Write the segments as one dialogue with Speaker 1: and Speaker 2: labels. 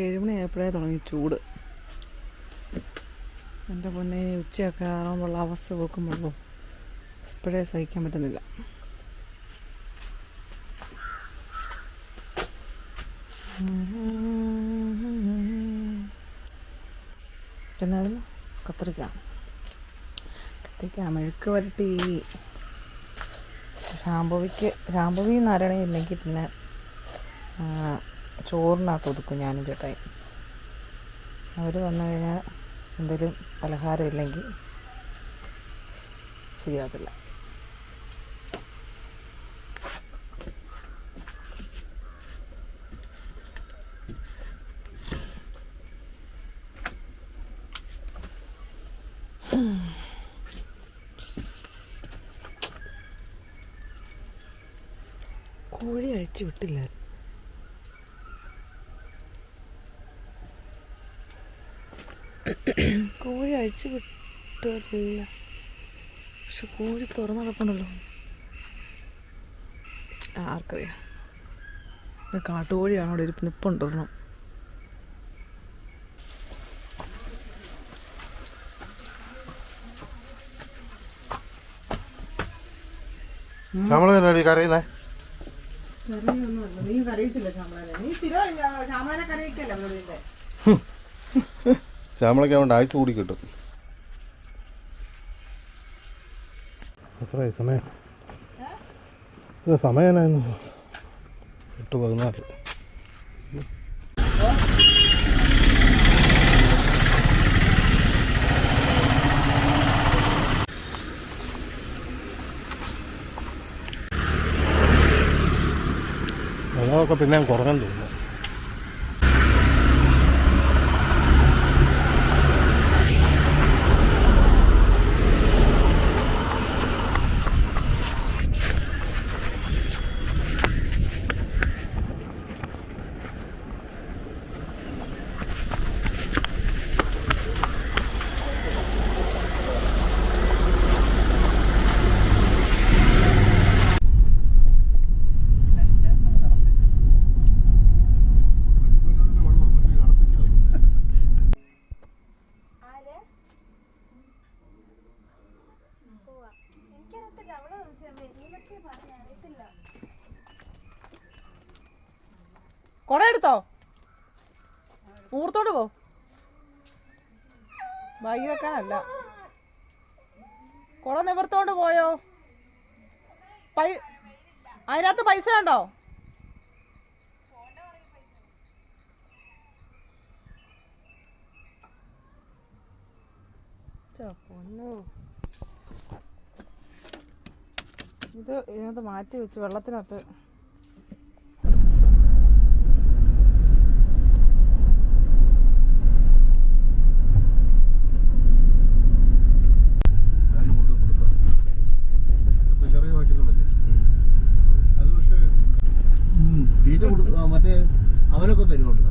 Speaker 1: 7 മണിയായപ്പോഴേ തുടങ്ങി ചൂട്. എൻ്റെ പൊന്നെ, ഉച്ചയൊക്കെ ആകുമ്പോഴുള്ള അവസ്ഥ നോക്കുമ്പോഴോ ഇപ്പോഴേ സഹിക്കാൻ പറ്റുന്നില്ല. എന്നായിരുന്നു കത്തിരിക്ക മെഴുക്ക് വരട്ടി. ശാംഭവി നാരായണ ഇല്ലെങ്കിൽ പിന്നെ ചോറിനകത്ത് ഒതുക്കും ഞാനും ചേട്ടായി. അവർ വന്നു കഴിഞ്ഞാൽ എന്തെങ്കിലും പലഹാരം ഇല്ലെങ്കിൽ ശരിയാകത്തില്ല. കോഴി അഴിച്ചു വിട്ടില്ല. കോഴി അഴിച്ചു വിട്ടില്ല, പക്ഷെ കോഴി തുറന്നു കിടപ്പുണ്ടല്ലോ. ആർക്കറിയാം, കാട്ടുകോഴിയാണ് അവിടെ ഇരിപ്പ് നിപ്പുണ്ടൊരെണ്ണം.
Speaker 2: കറിയുന്നേ
Speaker 1: നീ കറിയത്തില്ല ശ്യാമളനെ. നീ ശ്യാമളനെ കറിയിക്കല്ല.
Speaker 2: ശ്യാമളയ്ക്ക് അതുകൊണ്ട് ആഴ്ച കൂടി കിട്ടും. എത്രയായി സമയം? സമയം 8:14. വെള്ളമൊക്കെ പിന്നെ കുറഞ്ഞു തോന്നുന്നു.
Speaker 1: കൊട എടുത്തോ? ഊർത്തോണ്ട് പോ. ബാഗ് വെക്കാനല്ല, കൊട നിവർത്തോണ്ട് പോയോ? അതിനകത്ത് പൈസ ഉണ്ടോ? ഇതിനകത്ത് മാറ്റി വെച്ച് വെള്ളത്തിനകത്ത്.
Speaker 2: മറ്റേ അവരൊക്കെ തരുമുണ്ട്.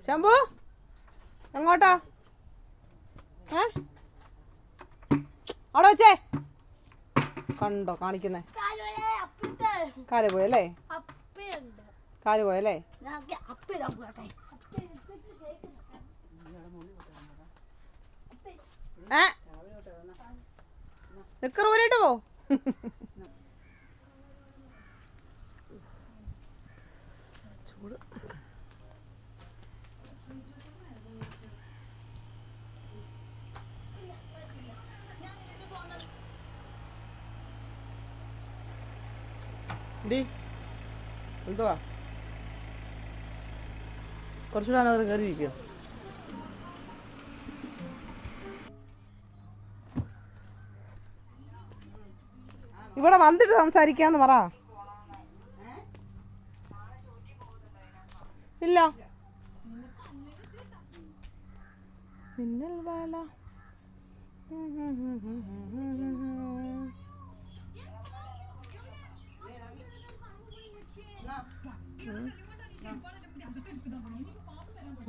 Speaker 1: ശംഭു എങ്ങോട്ടാ? അവിടെ വെച്ചേ കണ്ടോ കാണിക്കുന്നേ? കാല് പോയല്ലേ? കാല് പോയല്ലേ? നിക്കറ് ഊരിട്ട് പോ. ചൂട്. ഡി എന്തുവാ കുറച്ചുകൂടെ അത് കയറിയിരിക്കും. ഇവിടെ വന്നിട്ട് സംസാരിക്കാന്ന് പറ. ഇല്ല മിന്നൽ വേല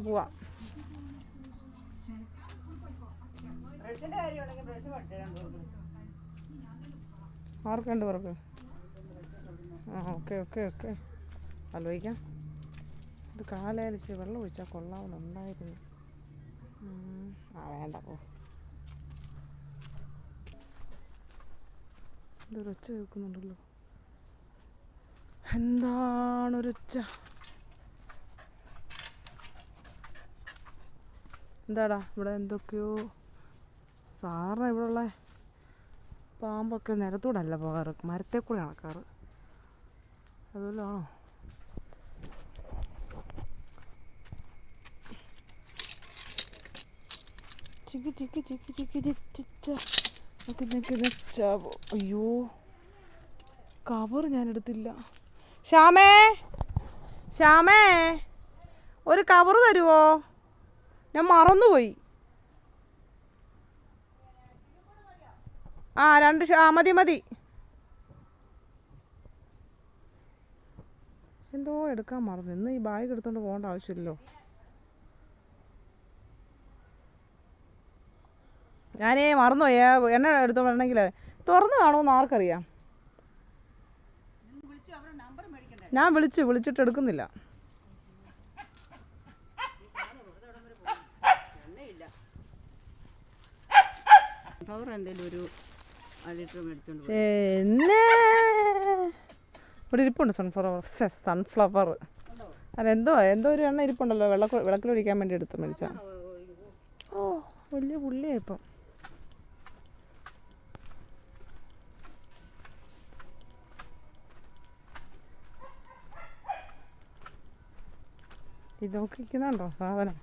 Speaker 1: പോവാ. ആർക്കുണ്ട് പുറത്ത്? ആ ഓക്കെ ഓക്കെ ഓക്കെ ആലോചിക്കാം. ഇത് കാലയലിച്ച് വെള്ളം ഒഴിച്ചാൽ കൊള്ളാവുന്നുണ്ടായിരുന്നു. ആ വേണ്ട പോ. ഇതൊരൊച്ച കേൾക്കുന്നുണ്ടല്ലോ. എന്താണൊരൊച്ച? എന്താടാ ഇവിടെ എന്തൊക്കെയോ സാറിന് ഇവിടെ ഉള്ള പാമ്പൊക്കെ നിലത്തൂടെ അല്ല പോകാറ്, മരത്തെ കൂടെ നടക്കാറ്. അതുപോലെ ആണോ? ചിക്കി ചിക്കി ചിക്കി ചിക്കി ചിച്ച. അയ്യോ കവർ ഞാൻ എടുത്തില്ല. ശ്യാമേ ശ്യാമേ ഒരു കവർ തരുമോ? ഞാൻ മറന്നുപോയി. ആ 2 മതി മതി. എന്തോ എടുക്കാൻ മറന്നു. ഇന്ന് ഈ ബാഗ് എടുത്തോണ്ട് പോകേണ്ട ആവശ്യമില്ലല്ലോ. ഞാനേ മറന്നുപോയി. എണ്ണ എടുത്തോണ്ടെങ്കിൽ തുറന്ന് കാണുമെന്ന് ആർക്കറിയാം. ഞാൻ വിളിച്ചിട്ട് എടുക്കുന്നില്ല. എന്നെ ഇവിടെ ഇരിപ്പുണ്ട് സൺഫ്ലവർ. അല്ല എന്തോ ഒരു എണ്ണ ഇരിപ്പുണ്ടല്ലോ, വിളക്കിലൊഴിക്കാൻ വേണ്ടി എടുത്ത് മേടിച്ചാ. ഓ വലിയ പുള്ളിയാ ഇപ്പം. ഇത് നോക്കിക്കുന്നുണ്ടോ സാധനം?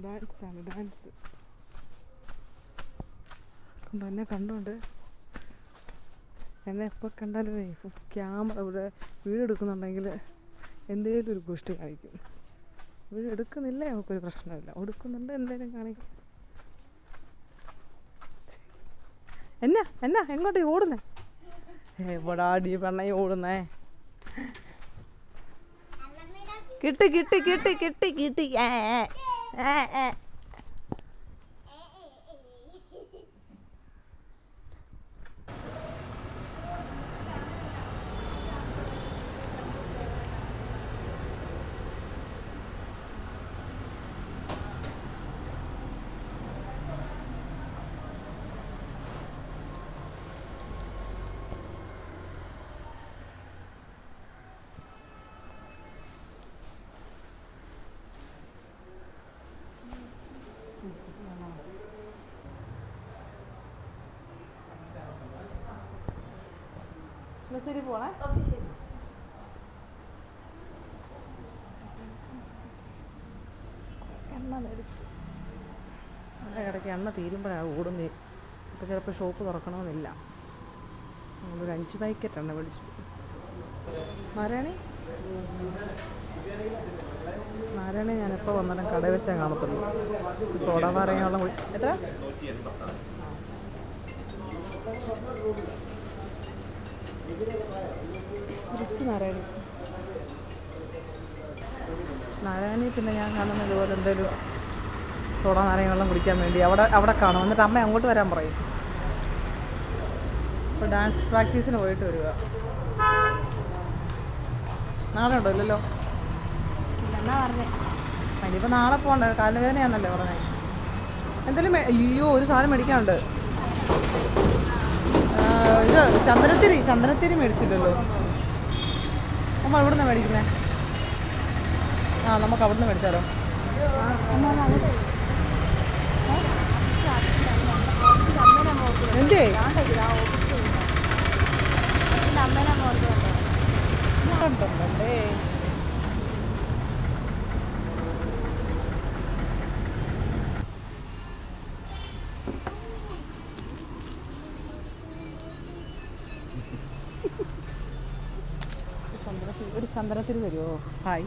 Speaker 1: ഡാൻസാണ് ഡാൻസ്. എന്നെ കണ്ടോണ്ട് എന്നെ എപ്പോൾ കണ്ടാലും ക്യാമറ ഇവിടെ വീഡിയോ എടുക്കുന്നുണ്ടെങ്കിൽ എന്തെങ്കിലും ഒരു ഗുഷ്ടി കാണിക്കും. വീഡിയോ എടുക്കുന്നില്ല നമുക്കൊരു പ്രശ്നമില്ല, എടുക്കുന്നുണ്ട് എന്തെങ്കിലും കാണിക്കും. എന്നാ എങ്ങോട്ടേ ഓടുന്നേ? എവിടാടി പെണ്ണ ഓടുന്നേ? കിട്ടി കിട്ടി കിട്ടി കിട്ടി കിട്ടി. ശരി പോണേ. എണ്ണ മേടിച്ചു. ഇടയ്ക്ക് എണ്ണ തീരുമ്പോഴാണ് ഓടുന്നത്. അപ്പോൾ ചിലപ്പോൾ ഷോപ്പ് തുറക്കണമെന്നില്ല. നമ്മളൊരു 5 പാക്കറ്റ് എണ്ണ മേടിച്ചു. നാരായണി ഞാനെപ്പോൾ വന്നാലും കടയിൽ വെച്ചാൽ കാണത്തുള്ളൂ. സോഡ നാരങ്ങയുള്ള എത്ര? റിച്ച് നാരായണി പിന്നെ ഞാൻ കാണുന്ന ഇതുപോലെ എന്തെങ്കിലും സോഡ നാരങ്ങ വെള്ളം കുടിക്കാൻ വേണ്ടി അവിടെ കാണും. എന്നിട്ട് അമ്മ അങ്ങോട്ട് വരാൻ പറയും. ഇപ്പോൾ ഡാൻസ് പ്രാക്ടീസിന് പോയിട്ട് വരിക. നാളെ ഉണ്ടോ? ഇല്ലല്ലോ. എന്നാ പറഞ്ഞേ? അതിനിപ്പോൾ നാളെ പോകണ്ട, കാലുവേദനയാണെന്നല്ലേ പറഞ്ഞേ. എന്തെങ്കിലും അയ്യോ ഒരു സാധനം മേടിക്കാനുണ്ട്. ഇത് ചന്ദനത്തിരി മേടിച്ചില്ലല്ലോ. നമ്മൾ എവിടുന്ന് മേടിക്കുന്നേ? ആ നമുക്ക് അവിടുന്ന് മേടിച്ചാലോ? എന്തേ ഉണ്ടല്ലേ? ഒരു ചന്ദനത്തിരി തരുമോ? ഹായ്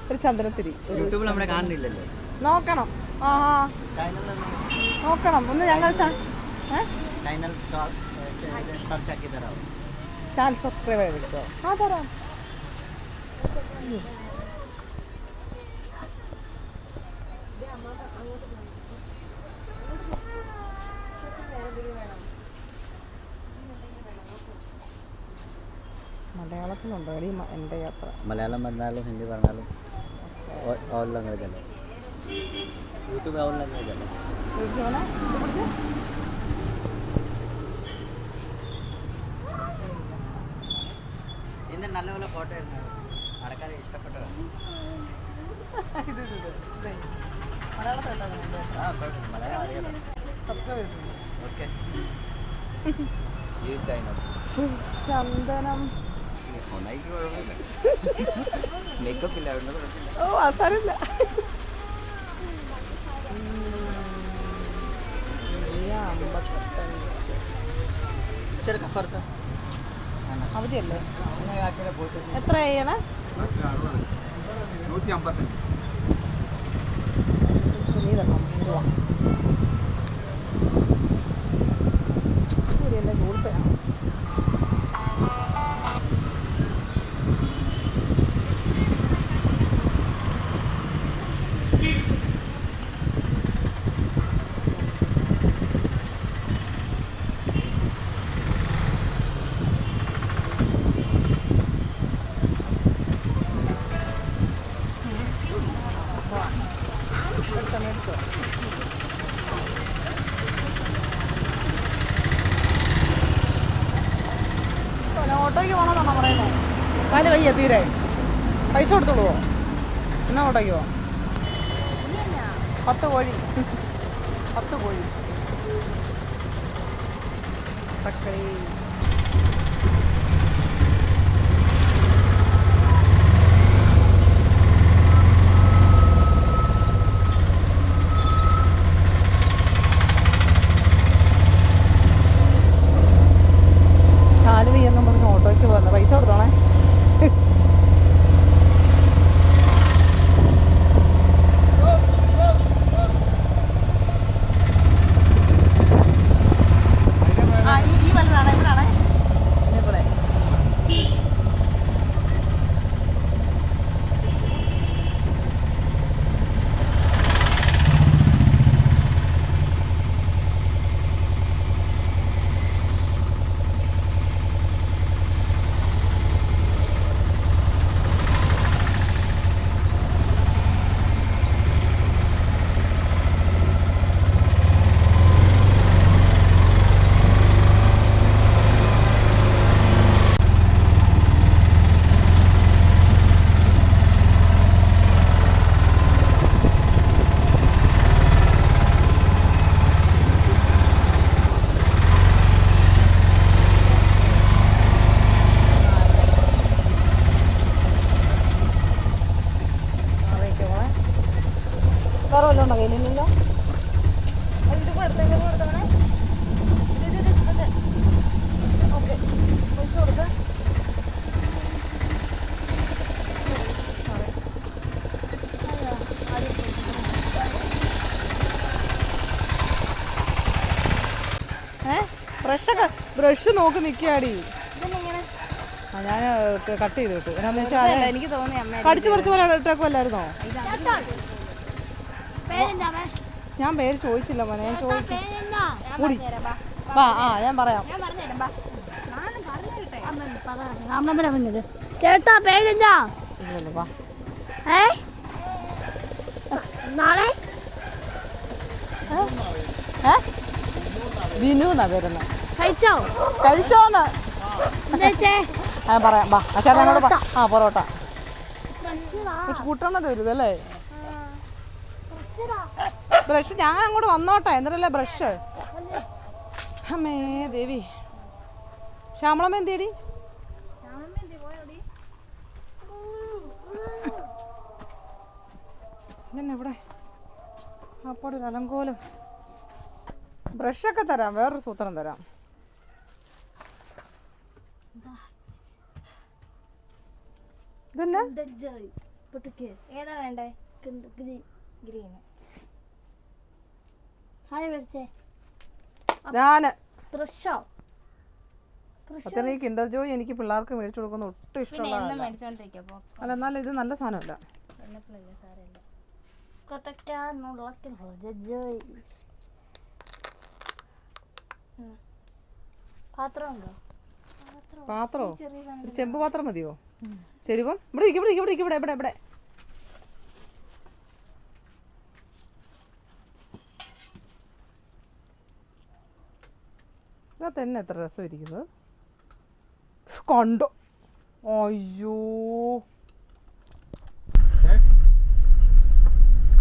Speaker 1: ഒരു ചന്ദനത്തിരി നോക്കണം. ആ നോക്കണം ഒന്ന്. ഞങ്ങൾ ചാനൽ സബ്സ്ക്രൈബ് ചെയ്തിട്ടോ? ആ തരാം. മലയാളത്തിലുണ്ടോ എടി എൻ്റെ യാത്ര?
Speaker 3: മലയാളം പറഞ്ഞാലും ഹിന്ദി പറഞ്ഞാലും ഓൾ ലാംഗ്വേജ് അല്ലേ? യൂട്യൂബ് ഓൾ ലാംഗ്വേജ് അല്ലേ? ഇന്ന് നല്ല നല്ല ഫോട്ടോ എടുക്കണം. നടക്കാൻ ഇഷ്ടപ്പെട്ടതാണ്. മലയാളം അറിയാലോ. ഓക്കെ.
Speaker 1: ചന്ദനം
Speaker 3: മേക്കപ്പ് ഇല്ല.
Speaker 1: ഓ അതറിയില്ല. അവധിയല്ലേ? എത്ര ചെയ്യണേ?
Speaker 4: 155.
Speaker 1: നീ തരണം രൂപ. കൂടിയല്ലേ? ഗൂഗിൾ പേ ആണോ? ഓട്ടോയ്ക്ക് പോകണമെന്നാണോ പറയുന്നത്? കാല് വയ്യ തീരെ. പൈസ കൊടുത്തോളുവോ? എന്നാ ഓട്ടോയ്ക്ക് പോവാം. 10 കോഴി 10 കോഴി തക്കളി. കാല് വയ്യെന്നും പറഞ്ഞ് ഓട്ടോയ്ക്ക് പോകുന്നത്. പൈസ കൊടുത്തോണേ. ഈ വലുതാണേ? എവിടാണേ? ഇവിടെ വേറെ വല്ലതും ഉണ്ടോ കയ്യിലില്ലല്ലോ? ഓക്കെ പൈസ കൊടുത്ത് ബ്രഷ് നോക്കി നിൽക്കുകയാടി. ആ ഞാൻ കട്ട് ചെയ്ത് കിട്ടും. എന്നാന്ന് വെച്ചാൽ എനിക്ക് തോന്നി കടിച്ചു കുറച്ച് പോലെ ഇട്ടേക്കുമല്ലായിരുന്നോ? ഞാൻ പേര് ചോദിച്ചില്ല മോനെ. ഞാൻ ഞാൻ പറയാം.
Speaker 5: ചേട്ടാ പേരെന്താ? നാളെ
Speaker 1: വിനു എന്നാ വരുന്നത്.
Speaker 5: കഴിച്ചോന്ന്?
Speaker 1: പറയാം വാ അച്ഛാ ഞങ്ങളോട് ആ പൊറോട്ട കൂട്ടണത് വരും അല്ലേ ബ്രഷ് ഞാൻ അങ്ങോട്ട് വന്നോട്ടെ എന്നിട്ടല്ലേ ബ്രഷ് അമ്മേ ദേവി ശ്യാമളമ്മ എന്തേടി എവിടെ അപ്പോൾ ഒരു അലങ്കോലം ബ്രഷൊക്കെ തരാം വേറൊരു സൂത്രം തരാം
Speaker 4: ഏതാ വേണ്ടേ
Speaker 1: ഞാന് ഈ കിൻഡർ ജോയ് എനിക്ക് പിള്ളേർക്ക് മേടിച്ചു കൊടുക്കുന്ന ഒട്ടും ഇഷ്ടമുള്ള അല്ല എന്നാലും ഇത് നല്ല സാധനമല്ല പാത്രോ ചെമ്പ് പാത്രം മതിയോ ചെരുവം ഇവിടെ ഇവിടെ തന്നെ എത്ര രസം ഇരിക്കുന്നത് കണ്ടോ അയ്യോ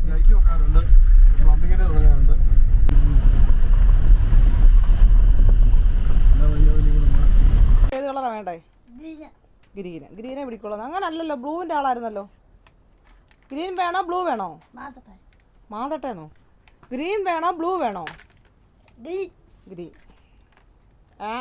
Speaker 2: ലൈറ്റ് വെക്കാനുണ്ട് പ്ലംബിങ്ങിന് തുടങ്ങാനുണ്ട്
Speaker 1: ഏത് കളറാ വേണ്ടേ ഗ്രീനെ പിടിക്കുള്ളത് അങ്ങനല്ലല്ലോ ബ്ലൂവിൻ്റെ ആളായിരുന്നല്ലോ ഗ്രീൻ വേണോ ബ്ലൂ വേണോ മാതട്ടേന്നോ ഗ്രീൻ വേണോ ബ്ലൂ വേണോ ഗ്രീൻ ആ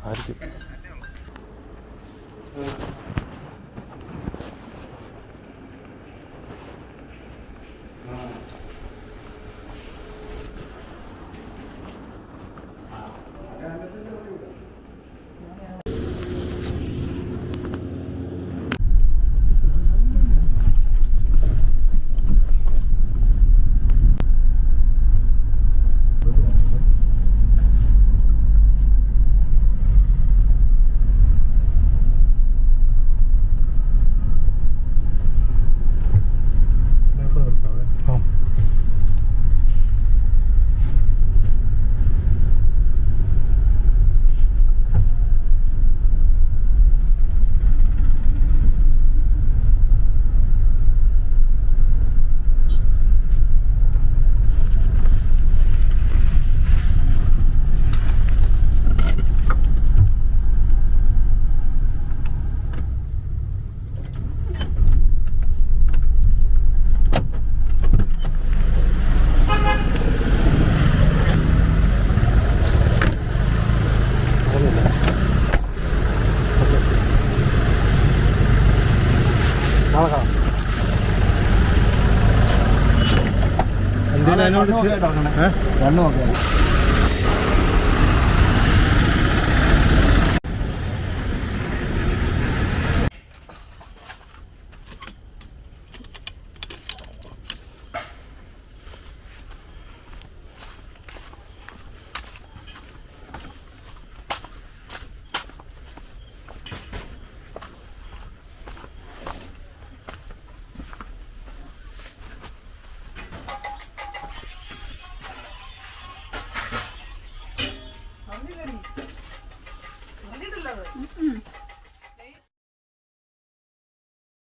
Speaker 2: ആയിരിക്കും
Speaker 3: കണ്ണു നോക്കിയാൽ